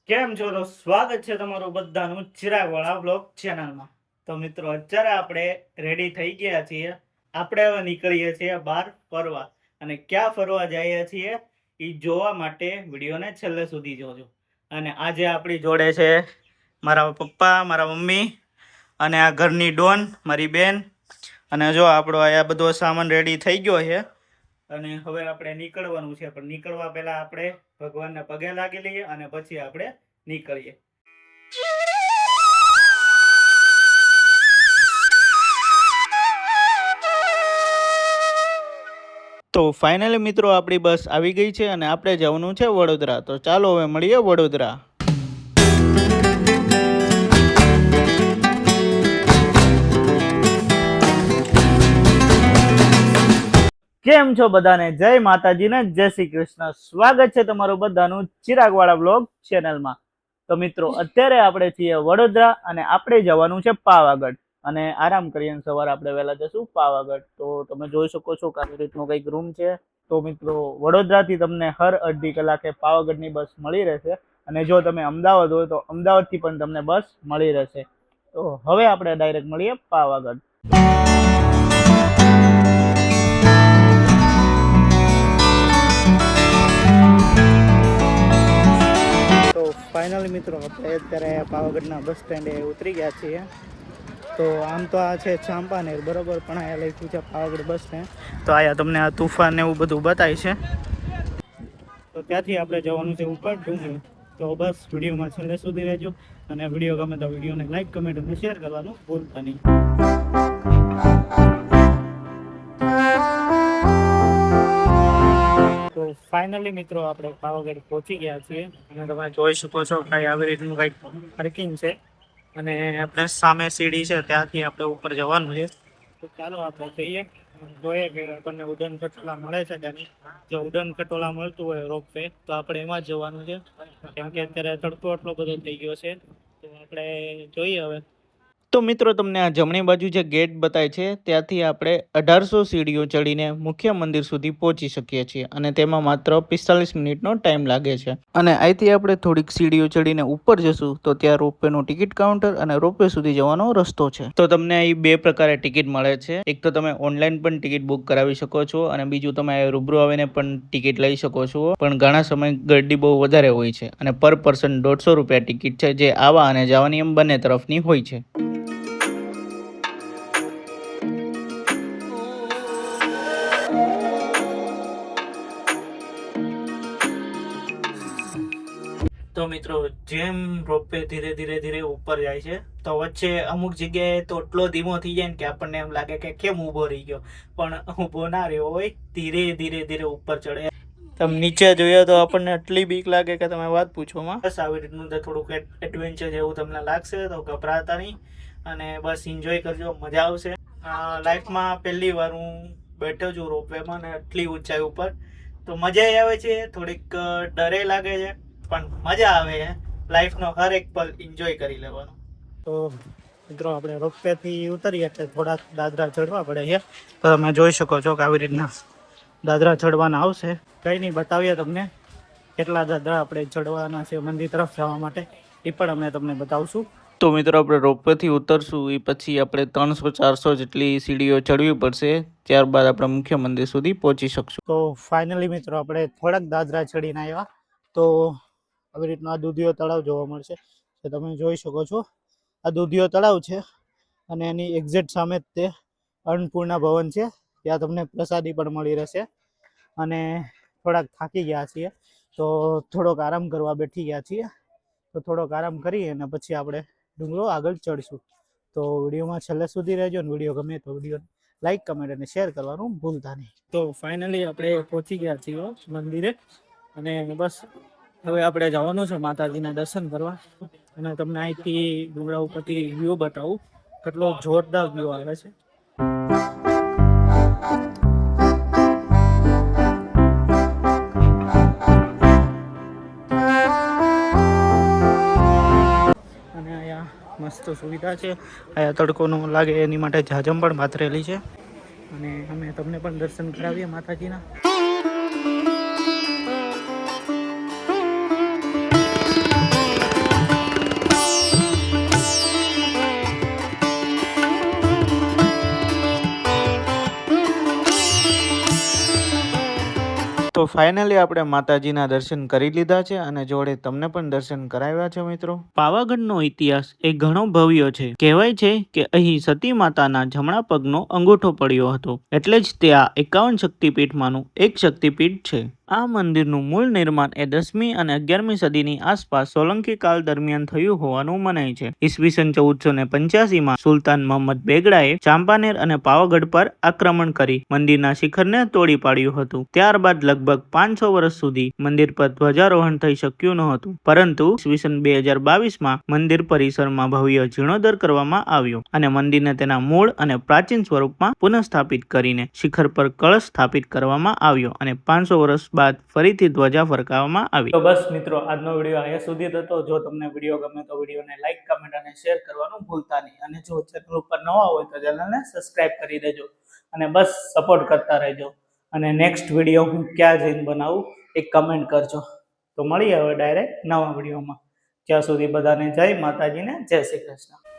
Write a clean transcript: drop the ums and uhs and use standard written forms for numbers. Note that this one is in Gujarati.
કેમ છો? તો સ્વાગત છે તમારું બધાનું ચિરાગવાળા બ્લોગ ચેનલમાં. તો મિત્રો અત્યારે આપણે રેડી થઈ ગયા છીએ. આપણે હવે નીકળીએ છીએ બહાર ફરવા, અને ક્યાં ફરવા જઈએ છીએ એ જોવા માટે વિડીયોને છેલ્લે સુધી જોજો. અને આજે આપણી જોડે છે મારા પપ્પા, મારા મમ્મી અને આ ઘરની ડોન મારી બેન. અને જો આપણો આ બધો સામાન રેડી થઈ ગયો છે અને હવે આપણે નીકળવાનું છે. પણ નીકળવા પહેલા આપણે ભગવાનને પગે લાગી લઈએ અને પછી આપણે નીકળીએ. તો ફાઇનલી મિત્રો આપણી બસ આવી ગઈ છે અને આપણે જવાનું છે વડોદરા. તો ચાલો હવે મળીએ વડોદરા. કેમ છો બધાને? જય માતાજી ને જય શ્રી કૃષ્ણ. સ્વાગત છે તમારું બધાનું ચિરાગવાળા બ્લોગ ચેનલમાં. તો મિત્રો અત્યારે આપણે છીએ વડોદરા અને આપણે જવાનું છે પાવાગઢ. અને આરામ કરીને સવારે આપણે વહેલા જશું પાવાગઢ. તો તમે જોઈ શકો છો કે આવી રીતનો કંઈક રૂમ છે. તો મિત્રો વડોદરાથી તમને હર અડધી કલાકે પાવાગઢની બસ મળી રહેશે. અને જો તમે અમદાવાદ હોય તો અમદાવાદથી પણ તમને બસ મળી રહેશે. તો હવે આપણે ડાયરેક્ટ મળીએ પાવાગઢ. તો ફાઇનલી મિત્રો આપણે અત્યારે પાવાગઢના બસ સ્ટેન્ડે ઉતરી ગયા છીએ. તો આમ તો આ છે ચાંપાનેર બરોબર, પણ અહીંયા લખ્યું છે પાવાગઢ બસ સ્ટેન્ડ. તો અહીંયા તમને આ તુફાન ને એવું બધું બતાય છે. તો ત્યાંથી આપણે જવાનું છે ઉપર ડુંગર. તો બસ વિડીયોમાં છેલ્લે સુધી રહેજો, અને વિડીયો ગમે તો વિડીયોને લાઈક, કમેન્ટ અને શેર કરવાનું ભૂલતા નહીં. તો ફાઇનલી મિત્રો આપણે પાવાગઢ પહોંચી ગયા છીએ, અને તમે જોઈ શકો છો કંઈ આવી રીતનું કંઈક પાર્કિંગ છે. અને આપણે સામે સીડી છે, ત્યાંથી આપણે ઉપર જવાનું છે. તો ચાલો આપણે જઈએ, જોઈએ કે આપણને ઉડન ખટોલા મળે છે કે નહીં. જો ઉડન ખટોલા મળતું હોય રોપવે તો આપણે એમાં જ જવાનું છે, કેમ કે અત્યારે તડકો એટલો બધો થઈ ગયો છે. તો આપણે જોઈએ હવે. તો મિત્રો તમને આ જમણી બાજુ જે ગેટ બતાય છે ત્યાંથી આપણે 1800 સીડીઓ ચડીને મુખ્ય મંદિર સુધી પહોંચી શકીએ છીએ, અને તેમાં માત્ર 45 મિનિટનો ટાઈમ લાગે છે. અને અહીંથી આપણે થોડીક સીડીઓ ચડીને ઉપર જશું તો ત્યાં રોપવેનું ટિકિટ કાઉન્ટર અને રોપવે સુધી જવાનો રસ્તો છે. તો તમને અહીં બે પ્રકારે ટિકિટ મળે છે. એક તો તમે ઓનલાઈન પણ ટિકિટ બુક કરાવી શકો છો, અને બીજું તમે રૂબરૂ આવીને પણ ટિકિટ લઈ શકો છો. પણ ઘણા સમય ગરદી બહુ વધારે હોય છે, અને પર પર્સન 150 રૂપિયા ટિકિટ છે, જે આવા અને જવાની એમ બંને તરફની હોય છે. તો મિત્રો જેમ રોપવે ધીરે ધીરે ઉપર જાય છે, તો વચ્ચે અમુક જગ્યાએ તો એટલો ધીમો થઈ જાય ને કે આપણને એમ લાગે કે કેમ ઊભો રહી ગયો, પણ ઊભો ના રહ્યો હોય. ધીરે ધીરે ઉપર ચડે. તમે નીચે જોયો તો આપણને એટલી બીક લાગે કે તમે વાત પૂછોમાં. બસ આવી રીતનું થોડુંક એડવેન્ચર જેવું તમને લાગશે તો ગભરાતા નહીં, અને બસ એન્જોય કરજો, મજા આવશે. લાઈફમાં પહેલી વાર હું બેઠો છું રોપવેમાં, ને એટલી ઊંચાઈ ઉપર. તો મજા આવે છે, થોડીક ડરે લાગે છે, પણ મજા આવે છે. લાઈફનો હર એક પલ એન્જોય કરી લેવાનો. તો મિત્રો આપણે રોપવેથી ઉતરીએ એટલે થોડાક દાદરા ચડવા પડે છે. તો તમે જોઈ શકો છો કે આવી રીતના દાદરા ચડવાના આવશે. કંઈ નહીં, બતાવીએ તમને કેટલા દાદરા આપણે ચડવાના છે મંદિર તરફ જવા માટે, એ પણ અમે તમને બતાવશું. તો મિત્રો આપણે રોપવેથી ઉતરશું એ પછી આપણે 300-400 જેટલી સીડીઓ ચડવી પડશે. ત્યારબાદ આપણે મુખ્ય મંદિર સુધી પહોંચી શકશું. તો ફાઇનલી મિત્રો આપણે થોડાક દાદરા ચડીને આવ્યા. તો આવી રીતના આ દૂધિયો તળાવ જોવા મળશે, તો તમે જોઈ શકો છો આ દૂધિયો તળાવ છે, અને એની એક્ઝેક્ટ સામે જ તે અન્નપૂર્ણા ભવન છે. ત્યાં તમને પ્રસાદી પણ મળી રહેશે. અને થોડાક થાકી ગયા છીએ તો થોડોક આરામ કરવા બેઠી ગયા છીએ. તો થોડોક આરામ કરીએ અને પછી આપણે ડુંગરો આગળ ચડશું. તો વિડીયોમાં છેલ્લે સુધી રહેજો, અને વિડીયો ગમે તો વિડીયો લાઈક, કમેન્ટ અને શેર કરવાનું ભૂલતા નહીં. તો ફાઇનલી આપણે પહોંચી ગયા છીએ મંદિરે, અને બસ હવે આપણે જવાનું છે માતાજીના દર્શન કરવા. અને તમને અહીંથી ડુંગરા ઉપરથી વ્યૂ બતાવું, કેટલો જોરદાર વ્યૂ આવે છે. અને અહીંયા મસ્ત સુવિધા છે. અહીંયા તડકો ન લાગે એની માટે જાજમ પણ પાથરેલી છે, અને અમે તમને પણ દર્શન કરાવીએ માતાજીના. ફાઇનલી આપણે માતાજીના દર્શન કરી લીધા છે અને જોડે તમને પણ દર્શન કરાવ્યા છે મિત્રો. પાવાગઢનો ઇતિહાસ એ ઘણો ભવ્ય છે. કહેવાય છે કે અહીં સતી માતાના જમણા પગનો અંગૂઠો પડ્યો હતો, એટલે જ તે આ 51 શક્તિપીઠમાંનું એક શક્તિપીઠ છે. આ મંદિરનું મૂળ નિર્માણ એ 10મી અને 11મી સદીની આસપાસ સોલંકી કાળ દરમિયાન થયું હોવાનું મનાય છે. ઈસવીસન 1485માં સુલતાન મહંમદ બેગડાએ ચાંપાનેર અને પાવાગઢ પર આક્રમણ કરી મંદિરના શિખરને તોડી પાડ્યું હતું. ત્યારબાદ લગભગ 500 વર્ષ સુધી મંદિર પર ધ્વજારોહણ થઈ શક્યું ન હતું, પરંતુ ઈસવીસન 2022માં મંદિર પરિસરમાં ભવ્ય જીર્ણોદ્ધાર કરવામાં આવ્યો અને મંદિરને તેના મૂળ અને પ્રાચીન સ્વરૂપમાં પુનઃસ્થાપિત કરીને શિખર પર કળશ સ્થાપિત કરવામાં આવ્યો અને 500 વર્ષ બાદ ફરીથી ધ્વજા ફરકાવવામાં આવી. તો બસ મિત્રો, આજનો વિડીયો અહીંયા સુધી હતો. જો તમને વિડીયો ગમે તો વિડીયોને લાઈક, કમેન્ટ અને શેર કરવાનું ભૂલતા નહીં. અને જો ચેનલ ઉપર નવા હોય તો ચેનલને સબસ્ક્રાઇબ કરી દેજો અને બસ સપોર્ટ કરતા રહેજો. અને નેક્સ્ટ વિડીયો હું ક્યાં જઈને બનાવું એક કમેન્ટ કરજો. તો મળીએ હવે ડાયરેક્ટ નવા વિડીયોમાં. ત્યાં સુધી બધાને જય માતાજીને, જય શ્રી કૃષ્ણ.